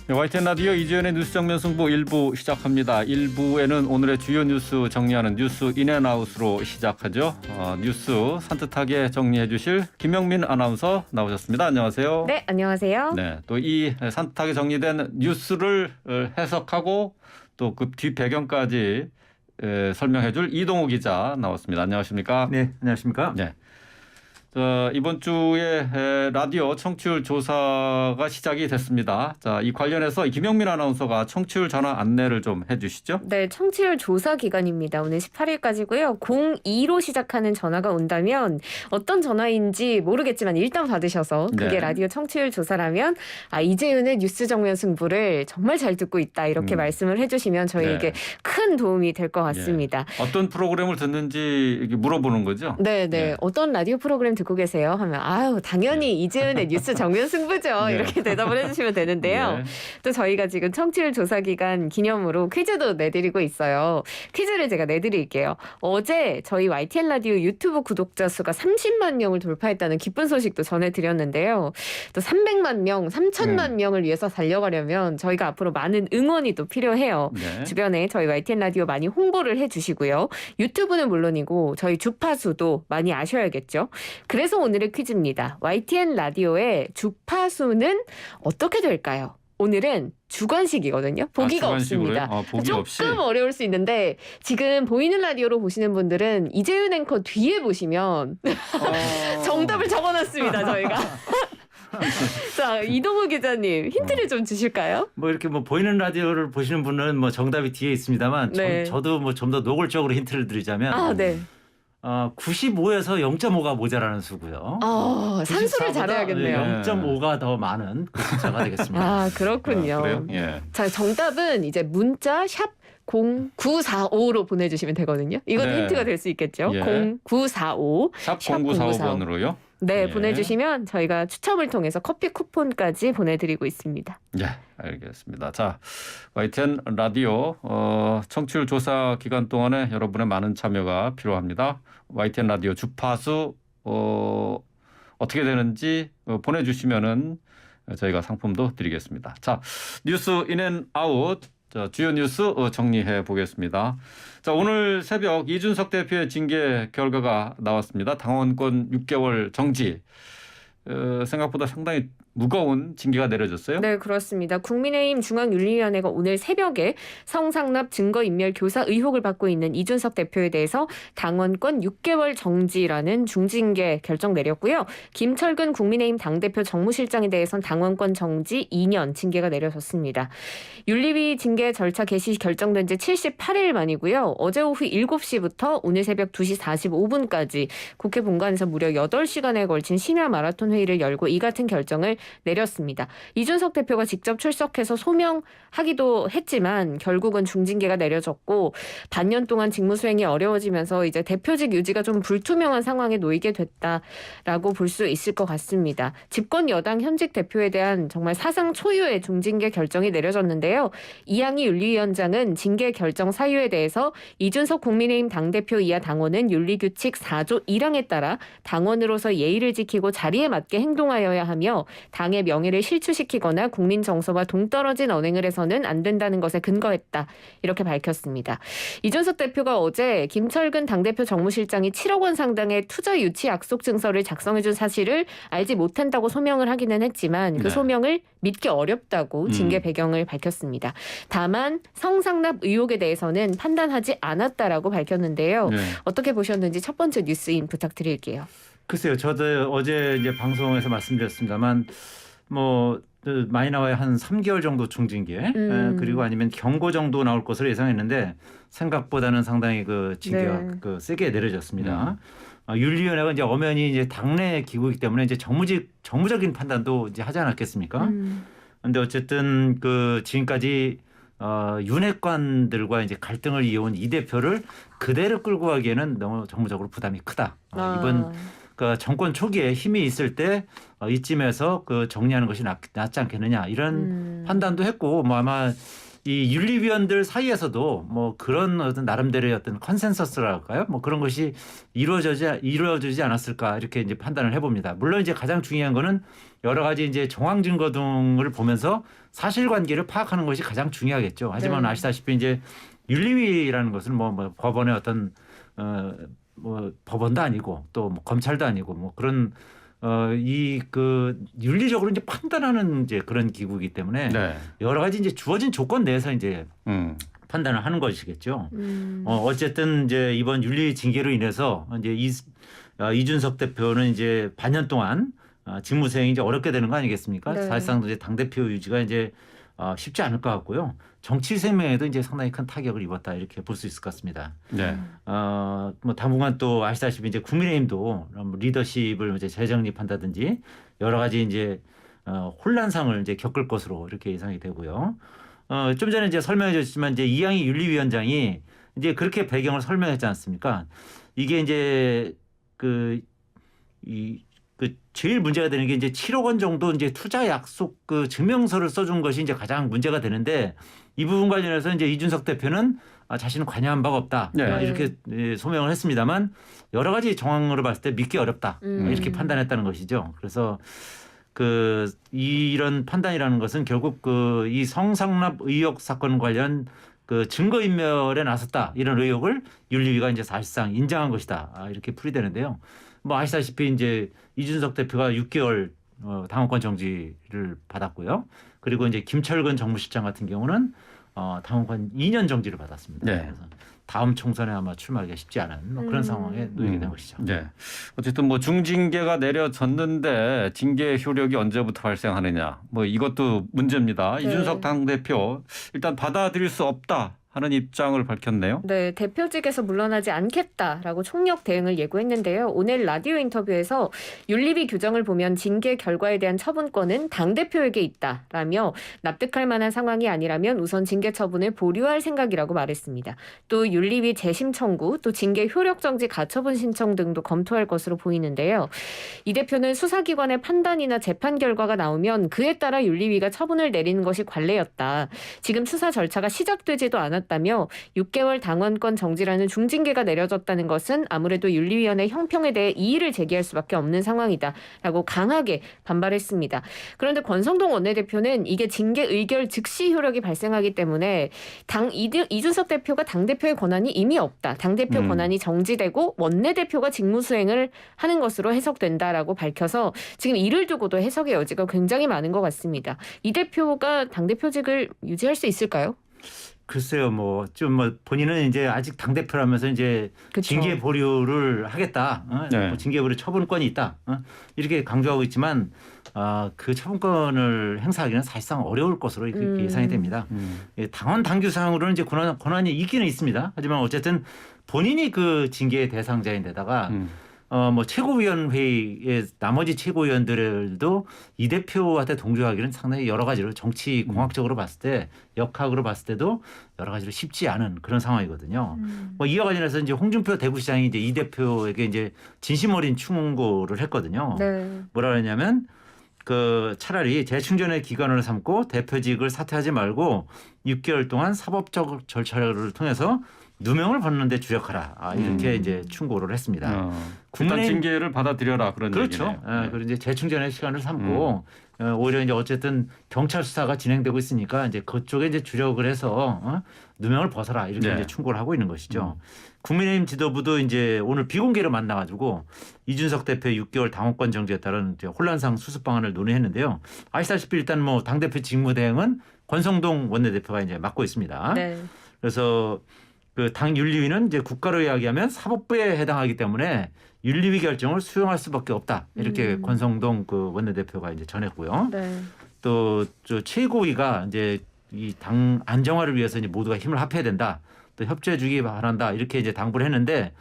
네, YTN 라디오 이주연의 뉴스 정면 승부 1부 시작합니다. 1부에는 오늘의 주요 뉴스 정리하는 뉴스 인앤아웃으로 시작하죠. 뉴스 산뜻하게 정리해 주실 김영민 아나운서 나오셨습니다. 안녕하세요. 네, 안녕하세요. 네, 또 이 산뜻하게 정리된 뉴스를 해석하고 또 그 뒤 배경까지 설명해 줄 이동우 기자 나왔습니다. 안녕하십니까? 네, 안녕하십니까? 네. 이번 주에 라디오 청취율 조사가 시작이 됐습니다. 자, 이 관련해서 김영민 아나운서가 청취율 전화 안내를 좀 해주시죠. 네, 청취율 조사 기간입니다. 오늘 18일까지고요. 02로 시작하는 전화가 온다면 어떤 전화인지 모르겠지만 일단 받으셔서 그게 네. 라디오 청취율 조사라면 이재윤의 뉴스 정면 승부를 정말 잘 듣고 있다 이렇게 말씀을 해주시면 저희에게 네. 큰 도움이 될 것 같습니다. 어떤 프로그램을 듣는지 이렇게 물어보는 거죠? 네. 어떤 라디오 프로그램 듣고 계세요? 하면 당연히 이재윤의 뉴스 정면 승부죠. 네. 이렇게 대답을 해주시면 되는데요. 네. 또 저희가 지금 청취율 조사 기간 기념으로 퀴즈도 내드리고 있어요. 퀴즈를 제가 내드릴게요. 어제 저희 YTN 라디오 유튜브 구독자 수가 30만 명을 돌파했다는 기쁜 소식도 전해드렸는데요. 또 300만 명, 3천만 명을 위해서 달려가려면 저희가 앞으로 많은 응원이 또 필요해요. 네. 주변에 저희 YTN 라디오 많이 홍보를 해주시고요. 유튜브는 물론이고 저희 주파수도 많이 아셔야겠죠. 그래서 오늘의 퀴즈입니다. YTN 라디오의 주파수는 어떻게 될까요? 오늘은 주관식이거든요. 보기가 없습니다. 보기 없이. 조금 어려울 수 있는데 지금 보이는 라디오로 보시는 분들은 이재윤 앵커 뒤에 보시면 정답을 적어놨습니다. 저희가. 자, 이동우 기자님 힌트를 좀 주실까요? 뭐 이렇게 뭐 보이는 라디오를 보시는 분은 뭐 정답이 뒤에 있습니다만 네. 저도 뭐 좀 더 노골적으로 힌트를 드리자면 네. 95에서 0.5가 모자라는 수고요. 산수를 94보다 잘해야겠네요. 0.5가 더 많은 그 숫자가 되겠습니다. 그렇군요. 그래요? 예. 자, 정답은 이제 문자 샵 0945로 보내주시면 되거든요. 이건 네. 힌트가 될 수 있겠죠. 예. 0945. 샵 0945번으로요? 네, 예. 보내주시면 저희가 추첨을 통해서 커피 쿠폰까지 보내드리고 있습니다. 네, 알겠습니다. 자, YTN 라디오 청취율 조사 기간 동안에 여러분의 많은 참여가 필요합니다. YTN 라디오 주파수 어떻게 되는지 보내주시면은 저희가 상품도 드리겠습니다. 자, 뉴스 인앤아웃. 자, 주요 뉴스 정리해 보겠습니다. 자, 오늘 새벽 이준석 대표의 징계 결과가 나왔습니다. 당원권 6개월 정지. 생각보다 상당히 무거운 징계가 내려졌어요? 네, 그렇습니다. 국민의힘 중앙윤리위원회가 오늘 새벽에 성상납 증거인멸 교사 의혹을 받고 있는 이준석 대표에 대해서 당원권 6개월 정지라는 중징계 결정 내렸고요. 김철근 국민의힘 당대표 정무실장에 대해선 당원권 정지 2년 징계가 내려졌습니다. 윤리위 징계 절차 개시 결정된 지 78일 만이고요. 어제 오후 7시부터 오늘 새벽 2시 45분까지 국회 본관에서 무려 8시간에 걸친 심야 마라톤 회의를 열고 이 같은 결정을 내렸습니다. 이준석 대표가 직접 출석해서 소명하기도 했지만 결국은 중징계가 내려졌고 반년 동안 직무 수행이 어려워지면서 이제 대표직 유지가 좀 불투명한 상황에 놓이게 됐다라고 볼 수 있을 것 같습니다. 집권 여당 현직 대표에 대한 정말 사상 초유의 중징계 결정이 내려졌는데요. 이양희 윤리위원장은 징계 결정 사유에 대해서 이준석 국민의힘 당대표 이하 당원은 윤리규칙 4조 1항에 따라 당원으로서 예의를 지키고 자리에 맞게 행동하여야 하며 당의 명예를 실추시키거나 국민 정서와 동떨어진 언행을 해서는 안 된다는 것에 근거했다. 이렇게 밝혔습니다. 이준석 대표가 어제 김철근 당대표 정무실장이 7억 원 상당의 투자 유치 약속 증서를 작성해 준 사실을 알지 못한다고 소명을 하기는 했지만 그 네. 소명을 믿기 어렵다고 징계 배경을 밝혔습니다. 다만 성상납 의혹에 대해서는 판단하지 않았다라고 밝혔는데요. 네. 어떻게 보셨는지 첫 번째 뉴스인 부탁드릴게요. 글쎄요, 저도 어제 이제 방송에서 말씀드렸습니다만 뭐 많이 나와야 한 3개월 정도 중징계 그리고 아니면 경고 정도 나올 것으로 예상했는데 생각보다는 상당히 그 징계가 그 세게 내려졌습니다. 윤리위원회가 이제 엄연히 이제 당내 기구이기 때문에 이제 정무적인 판단도 이제 하지 않았겠습니까? 그런데 어쨌든 그 지금까지 윤핵관들과 이제 갈등을 이어온 이 대표를 그대로 끌고 가기에는 너무 정무적으로 부담이 크다. 이번 그 정권 초기에 힘이 있을 때 이쯤에서 그 정리하는 것이 낫지 않겠느냐 이런 판단도 했고 뭐 아마 이 윤리위원들 사이에서도 뭐 그런 어떤 나름대로의 어떤 컨센서스랄까요? 뭐 그런 것이 이루어지지 않았을까 이렇게 이제 판단을 해봅니다. 물론 이제 가장 중요한 거는 여러 가지 이제 정황 증거 등을 보면서 사실관계를 파악하는 것이 가장 중요하겠죠. 하지만 네. 아시다시피 이제 윤리위라는 것은 뭐 법원의 어떤 뭐 법원도 아니고 또 뭐 검찰도 아니고 뭐 그런 이 그 윤리적으로 이제 판단하는 이제 그런 기구이기 때문에 네. 여러 가지 이제 주어진 조건 내에서 이제 판단을 하는 것이겠죠. 어쨌든 이제 이번 윤리 징계로 인해서 이제 이준석 대표는 이제 반년 동안 직무 수행이 이제 어렵게 되는 거 아니겠습니까? 네. 사실상 이제 당 대표 유지가 이제 쉽지 않을 것 같고요. 정치 생명에도 이제 상당히 큰 타격을 입었다 이렇게 볼 수 있을 것 같습니다. 네. 뭐 당분간 또 아시다시피 이제 국민의힘도 리더십을 이제 재정립한다든지 여러 가지 이제 혼란상을 이제 겪을 것으로 이렇게 예상이 되고요. 좀 전에 이제 설명해 주셨지만 이제 이양희 윤리위원장이 이제 그렇게 배경을 설명했지 않습니까? 이게 이제 제일 문제가 되는 게 이제 7억 원 정도 이제 투자 약속 그 증명서를 써준 것이 이제 가장 문제가 되는데 이 부분 관련해서 이제 이준석 대표는 자신은 관여한 바가 없다 네. 이렇게 소명을 했습니다만 여러 가지 정황으로 봤을 때 믿기 어렵다 이렇게 판단했다는 것이죠. 그래서 이런 판단이라는 것은 결국 이 성상납 의혹 사건 관련 그 증거인멸에 나섰다 이런 의혹을 윤리위가 이제 사실상 인정한 것이다 이렇게 풀이되는데요. 뭐 아시다시피 이제 이준석 대표가 6개월 당원권 정지를 받았고요. 그리고 이제 김철근 정무실장 같은 경우는 당원권 2년 정지를 받았습니다. 네. 그래서 다음 총선에 아마 출마하기가 쉽지 않은 뭐 그런 상황에 놓이게 된 것이죠. 네. 어쨌든 뭐 중징계가 내려졌는데 징계 효력이 언제부터 발생하느냐. 뭐 이것도 문제입니다. 네. 이준석 당대표 일단 받아들일 수 없다 하는 입장을 밝혔네요. 네, 대표직에서 물러나지 않겠다라고 총력 대응을 예고했는데요. 오늘 라디오 인터뷰에서 윤리위 규정을 보면 징계 결과에 대한 처분권은 당대표에게 있다라며 납득할 만한 상황이 아니라면 우선 징계 처분을 보류할 생각이라고 말했습니다. 또 윤리위 재심 청구, 또 징계 효력 정지 가처분 신청 등도 검토할 것으로 보이는데요. 이 대표는 수사기관의 판단이나 재판 결과가 나오면 그에 따라 윤리위가 처분을 내리는 것이 관례였다. 지금 수사 절차가 시작되지도 않았다며 6개월 당원권 정지라는 중징계가 내려졌다는 것은 아무래도 윤리위원회 형평에 대해 이의를 제기할 수밖에 없는 상황이다라고 강하게 반발했습니다. 그런데 권성동 원내대표는 이게 징계 의결 즉시 효력이 발생하기 때문에 이준석 대표가 당대표의 권한이 이미 없다. 당대표 권한이 정지되고 원내대표가 직무수행을 하는 것으로 해석된다라고 밝혀서 지금 이를 두고도 해석의 여지가 굉장히 많은 것 같습니다. 이 대표가 당대표직을 유지할 수 있을까요? 글쎄요, 뭐 본인은 이제 아직 당 대표라면서 이제 그쵸. 징계 보류를 하겠다, 네. 뭐 징계 보류 처분권이 있다, 이렇게 강조하고 있지만 그 처분권을 행사하기는 사실상 어려울 것으로 이렇게 예상이 됩니다. 당원 당규상으로는 이제 권한이 있기는 있습니다. 하지만 어쨌든 본인이 그 징계의 대상자인데다가 뭐 최고위원회의 나머지 최고위원들도 이 대표한테 동조하기는 상당히 여러 가지로 정치 공학적으로 봤을 때 역학으로 봤을 때도 여러 가지로 쉽지 않은 그런 상황이거든요. 뭐 이와 관련해서 이제 홍준표 대구시장이 이제 이 대표에게 이제 진심 어린 충고를 했거든요. 네. 뭐라 그러냐면 차라리 재충전의 기간을 삼고 대표직을 사퇴하지 말고 6개월 동안 사법적 절차를 통해서 누명을 벗는 데 주력하라. 이렇게 이제 충고를 했습니다. 일단 징계를 받아들여라 그런 그렇죠. 얘기네요. 네. 그리고 이제 재충전의 시간을 삼고 오히려 이제 어쨌든 경찰 수사가 진행되고 있으니까 이제 그쪽에 이제 주력을 해서 누명을 벗어라 이렇게 네. 이제 충고를 하고 있는 것이죠. 국민의힘 지도부도 이제 오늘 비공개로 만나가지고 이준석 대표의 6개월 당원권 정지에 따른 이제 혼란상 수습 방안을 논의했는데요. 아시다시피 일단 뭐 당 대표 직무 대행은 권성동 원내대표가 이제 맡고 있습니다. 네. 그래서 당 윤리위는 이제 국가로 이야기하면 사법부에 해당하기 때문에 윤리위 결정을 수용할 수밖에 없다. 이렇게 권성동 원내대표가 이제 전했고요. 네. 또 최고위가 이제 이 당 안정화를 위해서 이제 모두가 힘을 합해야 된다. 또 협조해 주기 바란다. 이렇게 이제 당부를 했는데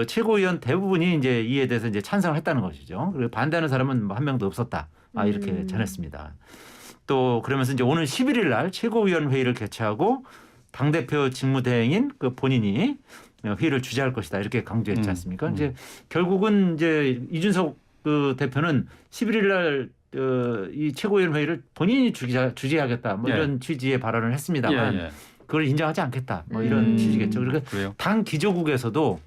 최고위원 대부분이 이제 이에 대해서 이제 찬성을 했다는 것이죠. 그리고 반대하는 사람은 한 명도 없었다. 이렇게 전했습니다. 또 그러면서 이제 오늘 11일 날 최고위원 회의를 개최하고 당대표 직무대행인 본인이 회의를 주재할 것이다 이렇게 강조했지 않습니까? 이제 결국은 이제 이준석 대표는 11일 날 이 최고위원회의를 본인이 주재하겠다 뭐 예. 이런 취지의 발언을 했습니다만 예. 그걸 인정하지 않겠다 뭐 이런 취지겠죠. 그러니까 그래요. 당 기조국에서도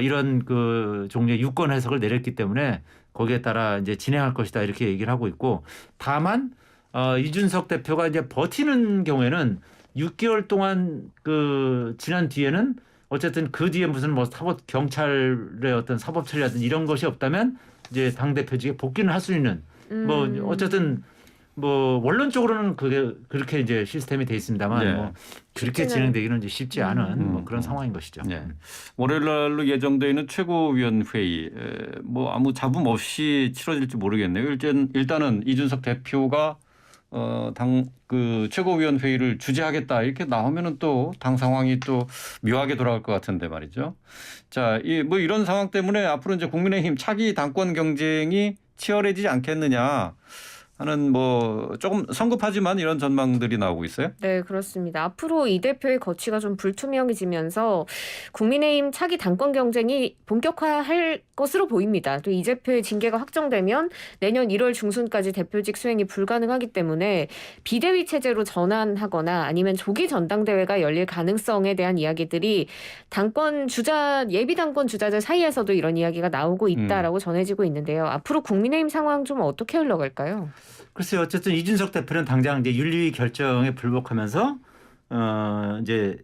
이런 그 종류의 유권 해석을 내렸기 때문에 거기에 따라 이제 진행할 것이다 이렇게 얘기를 하고 있고 다만 이준석 대표가 이제 버티는 경우에는 6개월 동안 그 지난 뒤에는 어쨌든 그 뒤에 무슨 뭐 사법 경찰의 어떤 사법 처리라든지 이런 것이 없다면 이제 당 대표직에 복귀는 할 수 있는 뭐 어쨌든 뭐 원론적으로는 그게 그렇게 이제 시스템이 돼 있습니다만 예. 뭐 그렇게 진행되기는 이제 쉽지 않은 뭐 그런 상황인 것이죠. 예. 월요일 날로 예정되어 있는 최고위원 회의 뭐 아무 잡음 없이 치러질지 모르겠네요. 일단은 이준석 대표가 당 그 최고위원 회의를 주재하겠다 이렇게 나오면은 또 당 상황이 또 묘하게 돌아갈 것 같은데 말이죠. 자, 뭐 이런 상황 때문에 앞으로 이제 국민의힘 차기 당권 경쟁이 치열해지지 않겠느냐 하는 뭐 조금 성급하지만 이런 전망들이 나오고 있어요. 네, 그렇습니다. 앞으로 이 대표의 거취가 좀 불투명해지면서 국민의힘 차기 당권 경쟁이 본격화할 것으로 보입니다. 또 이 대표의 징계가 확정되면 내년 1월 중순까지 대표직 수행이 불가능하기 때문에 비대위 체제로 전환하거나 아니면 조기 전당대회가 열릴 가능성에 대한 이야기들이 예비 당권 주자들 사이에서도 이런 이야기가 나오고 있다라고 전해지고 있는데요. 앞으로 국민의힘 상황 좀 어떻게 흘러갈까요? 글쎄요. 어쨌든 이준석 대표는 당장 이제 윤리위 결정에 불복하면서 이제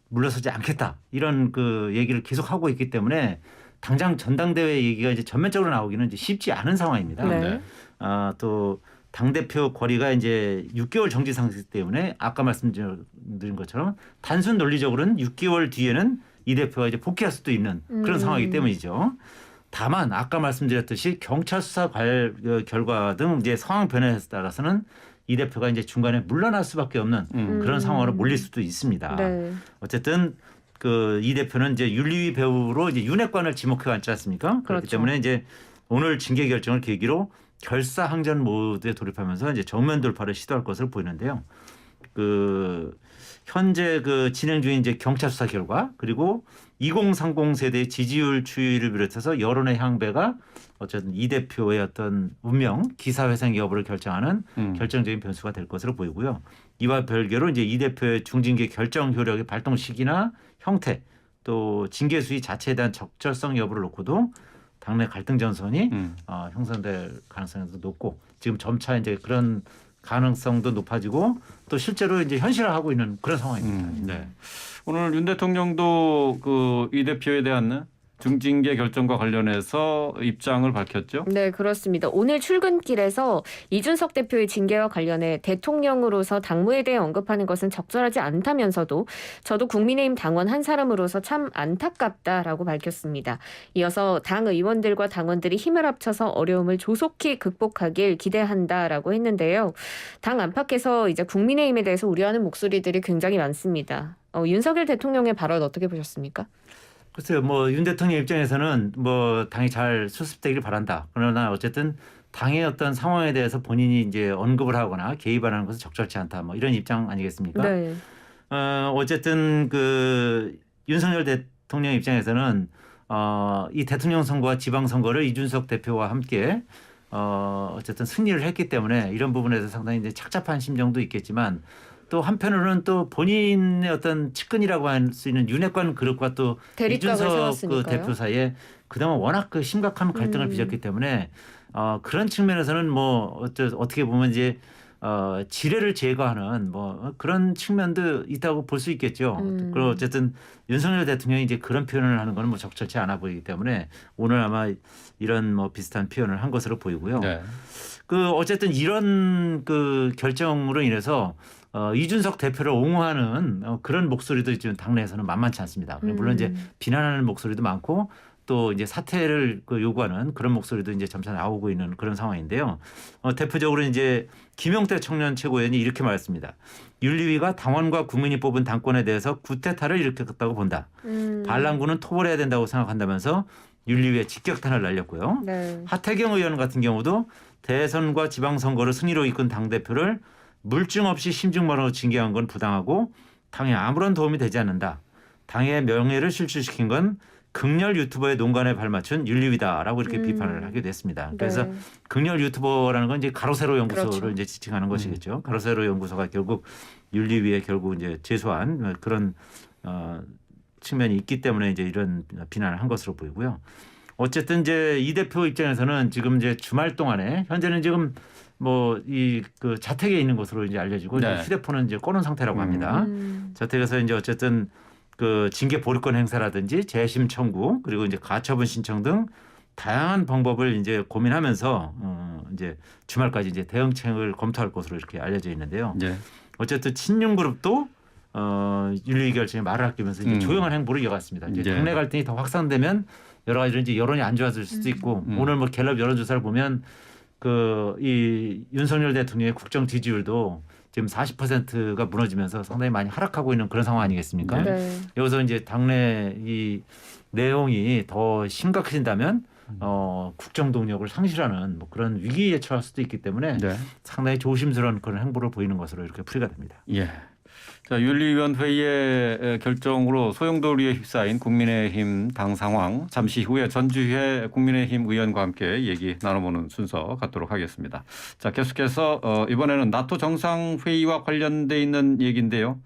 물러서지 않겠다 이런 그 얘기를 계속 하고 있기 때문에 당장 전당대회 얘기가 이제 전면적으로 나오기는 이제 쉽지 않은 상황입니다. 네. 또 당대표 거리가 이제 6개월 정지 상태 때문에 아까 말씀드린 것처럼 단순 논리적으로는 6개월 뒤에는 이 대표가 이제 복귀할 수도 있는 그런 상황이기 때문이죠. 다만 아까 말씀드렸듯이 경찰 수사 결과 등 이제 상황 변화에 따라서는 이 대표가 이제 중간에 물러날 수밖에 없는 그런 상황으로 몰릴 수도 있습니다. 네. 어쨌든 그 이 대표는 이제 윤리위 배우로 이제 윤핵관을 지목해 왔지 않습니까? 그렇기 그렇죠. 때문에 이제 오늘 징계 결정을 계기로 결사항전 모드에 돌입하면서 이제 정면 돌파를 시도할 것으로 보이는데요. 그 현재 그 진행 중인 이제 경찰 수사 결과 그리고 2030 세대의 지지율 추이를 비롯해서 여론의 향배가 어쨌든 이 대표의 어떤 운명, 기사회생 여부를 결정하는 결정적인 변수가 될 것으로 보이고요. 이와 별개로 이제 이 대표의 중징계 결정 효력의 발동 시기나 형태, 또 징계 수위 자체에 대한 적절성 여부를 놓고도 당내 갈등 전선이 형성될 가능성이 높고 지금 점차 이제 그런 가능성도 높아지고 또 실제로 이제 현실화하고 있는 그런 상황입니다. 네. 오늘 윤 대통령도 그 이 대표에 대한 중징계 결정과 관련해서 입장을 밝혔죠. 네, 그렇습니다. 오늘 출근길에서 이준석 대표의 징계와 관련해 대통령으로서 당무에 대해 언급하는 것은 적절하지 않다면서도 저도 국민의힘 당원 한 사람으로서 참 안타깝다라고 밝혔습니다. 이어서 당 의원들과 당원들이 힘을 합쳐서 어려움을 조속히 극복하길 기대한다라고 했는데요. 당 안팎에서 이제 국민의힘에 대해서 우려하는 목소리들이 굉장히 많습니다. 윤석열 대통령의 발언 어떻게 보셨습니까? 글쎄요, 뭐 윤 대통령 입장에서는 뭐 당이 잘 수습되기를 바란다. 그러나 어쨌든 당의 어떤 상황에 대해서 본인이 이제 언급을 하거나 개입하는 것은 적절치 않다. 뭐 이런 입장 아니겠습니까? 네. 어쨌든 그 윤석열 대통령 입장에서는 이 대통령 선거와 지방 선거를 이준석 대표와 함께 어쨌든 승리를 했기 때문에 이런 부분에서 상당히 이제 착잡한 심정도 있겠지만. 또 한편으로는 또 본인의 어떤 측근이라고 할 수 있는 윤핵관 그룹과 또 대립각을 이준석 그 세웠으니까요. 대표 사이에 그동안 워낙 그 심각한 갈등을 빚었기 때문에 그런 측면에서는 뭐 어떻게 보면 이제 지뢰를 제거하는 뭐 그런 측면도 있다고 볼 수 있겠죠. 그리고 어쨌든 윤석열 대통령이 이제 그런 표현을 하는 건 뭐 적절치 않아 보이기 때문에 오늘 아마 이런 뭐 비슷한 표현을 한 것으로 보이고요. 네. 그 어쨌든 이런 그 결정으로 인해서 이준석 대표를 옹호하는 그런 목소리도 지금 당내에서는 만만치 않습니다. 물론 이제 비난하는 목소리도 많고 또 이제 사퇴를 요구하는 그런 목소리도 이제 점차 나오고 있는 그런 상황인데요. 대표적으로 이제 김용태 청년 최고위원이 이렇게 말했습니다. 윤리위가 당원과 국민이 뽑은 당권에 대해서 구태타를 일으켰다고 본다. 반란군은 토벌해야 된다고 생각한다면서 윤리위에 직격탄을 날렸고요. 네. 하태경 의원 같은 경우도 대선과 지방선거를 승리로 이끈 당대표를 물증 없이 심증만으로 징계한 건 부당하고 당에 아무런 도움이 되지 않는다. 당의 명예를 실추시킨 건 극렬 유튜버의 농간에 발맞춘 윤리위다라고 이렇게 비판을 하게 됐습니다. 그래서 네. 극렬 유튜버라는 건 이제 가로세로 연구소를 그렇죠. 이제 지칭하는 것이겠죠. 가로세로 연구소가 결국 윤리위에 결국 이제 제소한 그런 측면이 있기 때문에 이제 이런 비난을 한 것으로 보이고요. 어쨌든 이제 이 대표 입장에서는 지금 이제 주말 동안에 현재는 지금 뭐 이 그 자택에 있는 것으로 이제 알려지고 네. 이제 휴대폰은 이제 꺼놓은 상태라고 합니다. 음. 자택에서 이제 어쨌든 그 징계 보류권 행사라든지 재심 청구 그리고 이제 가처분 신청 등 다양한 방법을 이제 고민하면서 이제 주말까지 이제 대응책을 검토할 것으로 이렇게 알려져 있는데요. 네. 어쨌든 친윤 그룹도 윤리 결정에 말을 아끼면서 이제 조용한 행보를 이어갔습니다. 이제 네. 당내 갈등이 더 확산되면 여러 가지로 이제 여론이 안 좋아질 수도 있고 오늘 뭐 갤럽 여론조사를 보면 그 이 윤석열 대통령의 국정 지지율도 지금 40%가 무너지면서 상당히 많이 하락하고 있는 그런 상황 아니겠습니까? 네. 여기서 이제 당내 이 내용이 더 심각해진다면 국정 동력을 상실하는 뭐 그런 위기에 처할 수도 있기 때문에 네. 상당히 조심스러운 그런 행보를 보이는 것으로 이렇게 풀이가 됩니다. 예. 자, 윤리위원회의 결정으로 소용돌이에 휩싸인 국민의힘 당 상황 잠시 후에 전주회 국민의힘 의원과 함께 얘기 나눠보는 순서 갖도록 하겠습니다. 자, 계속해서 이번에는 나토 정상회의와 관련돼 있는 얘기인데요.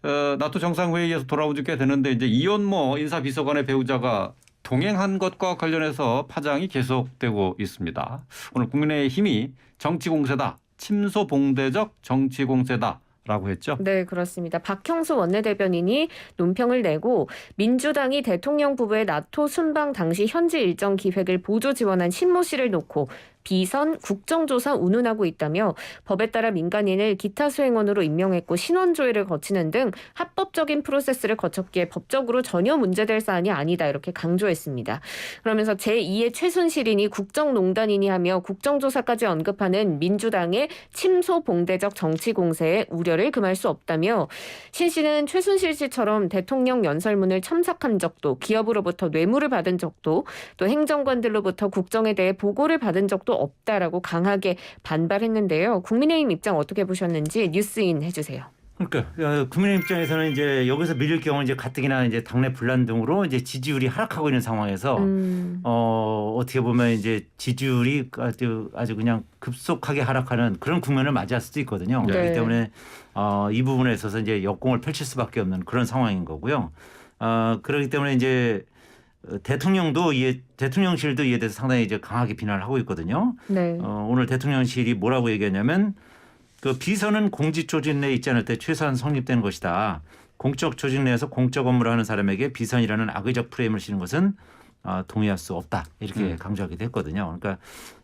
나토 정상회의에서 돌아오게 되는데 이제 이원모 인사비서관의 배우자가 동행한 것과 관련해서 파장이 계속되고 있습니다. 오늘 국민의힘이 정치공세다, 침소봉대적 정치공세다. 라고 했죠. 네, 그렇습니다. 박형수 원내대변인이 논평을 내고 민주당이 대통령 부부의 나토 순방 당시 현지 일정 기획을 보조 지원한 신모 씨를 놓고 비선 국정조사 운운하고 있다며 법에 따라 민간인을 기타 수행원으로 임명했고 신원조회를 거치는 등 합법적인 프로세스를 거쳤기에 법적으로 전혀 문제될 사안이 아니다 이렇게 강조했습니다. 그러면서 제2의 최순실이니 국정농단이니 하며 국정조사까지 언급하는 민주당의 침소봉대적 정치 공세에 우려를 금할 수 없다며 신 씨는 최순실 씨처럼 대통령 연설문을 첨삭한 적도 기업으로부터 뇌물을 받은 적도 또 행정관들로부터 국정에 대해 보고를 받은 적도 없다라고 강하게 반발했는데요. 국민의힘 입장 어떻게 보셨는지 뉴스인 해주세요. 그러니까 국민의 입장에서는 이제 여기서 밀릴 경우 이제 가뜩이나 이제 당내 분란 등으로 이제 지지율이 하락하고 있는 상황에서 어떻게 보면 이제 지지율이 아주 그냥 급속하게 하락하는 그런 국면을 맞이할 수도 있거든요. 네. 그렇기 때문에 이 부분에 있어서 이제 역공을 펼칠 수밖에 없는 그런 상황인 거고요. 그렇기 때문에 이제 대통령실도 이에 대해서 상당히 이제 강하게 비난을 하고 있거든요. 네. 오늘 대통령실이 뭐라고 얘기했냐면 그 비선은 공직 조직 내에 있지 않을 때 최소한 성립되는 것이다. 공적 조직 내에서 공적 업무를 하는 사람에게 비선이라는 악의적 프레임을 씌는 것은 동의할 수 없다. 이렇게 강조하기도 했거든요. 그러니까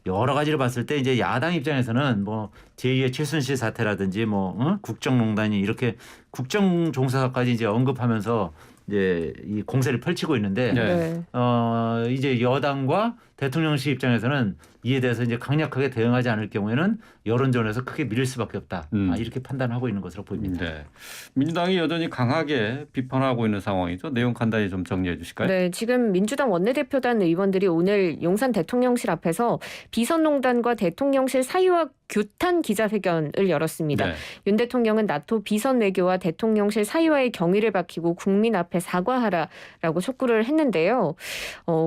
여러 가지를 봤을 때 이제 야당 입장에서는 뭐 제2의 최순실 사태라든지 뭐 국정농단이 이렇게 국정종사까지 이제 언급하면서 이제 이 공세를 펼치고 있는데 네. 이제 여당과 대통령실 입장에서는 이에 대해서 이제 강력하게 대응하지 않을 경우에는 여론전에서 크게 밀릴 수밖에 없다. 이렇게 판단하고 있는 것으로 보입니다. 네. 민주당이 여전히 강하게 비판하고 있는 상황이죠. 내용 간단히 좀 정리해 주실까요? 네, 지금 민주당 원내대표단 의원들이 오늘 용산 대통령실 앞에서 비선농단과 대통령실 사이와 규탄 기자회견을 열었습니다. 네. 윤 대통령은 나토 비선 외교와 대통령실 사이와의 경위를 밝히고 국민 앞에 사과하라라고 촉구를 했는데요.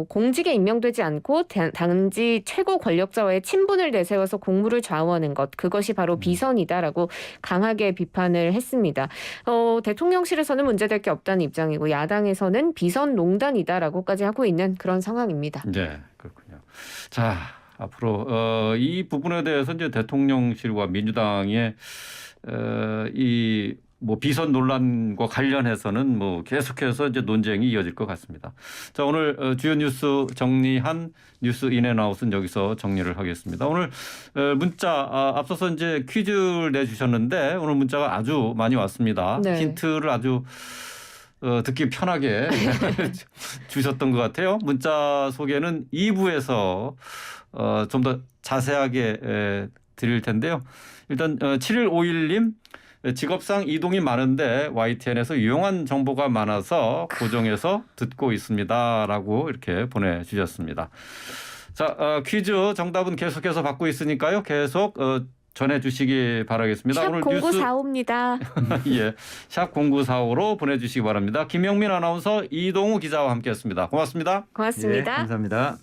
공직에 임명되지 않고 단지 최고 권력자와의 친분을 내세워서 공무를 좌우하는 것, 그것이 바로 비선이다라고 강하게 비판을 했습니다. 대통령실에서는 문제될 게 없다는 입장이고 야당에서는 비선농단이다라고까지 하고 있는 그런 상황입니다. 네, 그렇군요. 자, 앞으로 이 부분에 대해서 이제 대통령실과 민주당의 이 뭐 비선 논란과 관련해서는 뭐 계속해서 이제 논쟁이 이어질 것 같습니다. 자, 오늘 주요 뉴스 정리한 뉴스 인앤아웃은 여기서 정리를 하겠습니다. 오늘 문자 앞서서 이제 퀴즈를 내주셨는데 오늘 문자가 아주 많이 왔습니다. 네. 힌트를 아주 듣기 편하게 주셨던 것 같아요. 문자 소개는 2부에서 좀 더 자세하게 드릴 텐데요. 일단 7151님 직업상 이동이 많은데 YTN에서 유용한 정보가 많아서 고정해서 듣고 있습니다라고 이렇게 보내주셨습니다. 자, 퀴즈 정답은 계속해서 받고 있으니까요. 계속 전해주시기 바라겠습니다. 샵 오늘 뉴스 0945입니다. 예, 샵 0945로 보내주시기 바랍니다. 김영민 아나운서 이동우 기자와 함께했습니다. 고맙습니다. 고맙습니다. 예, 감사합니다.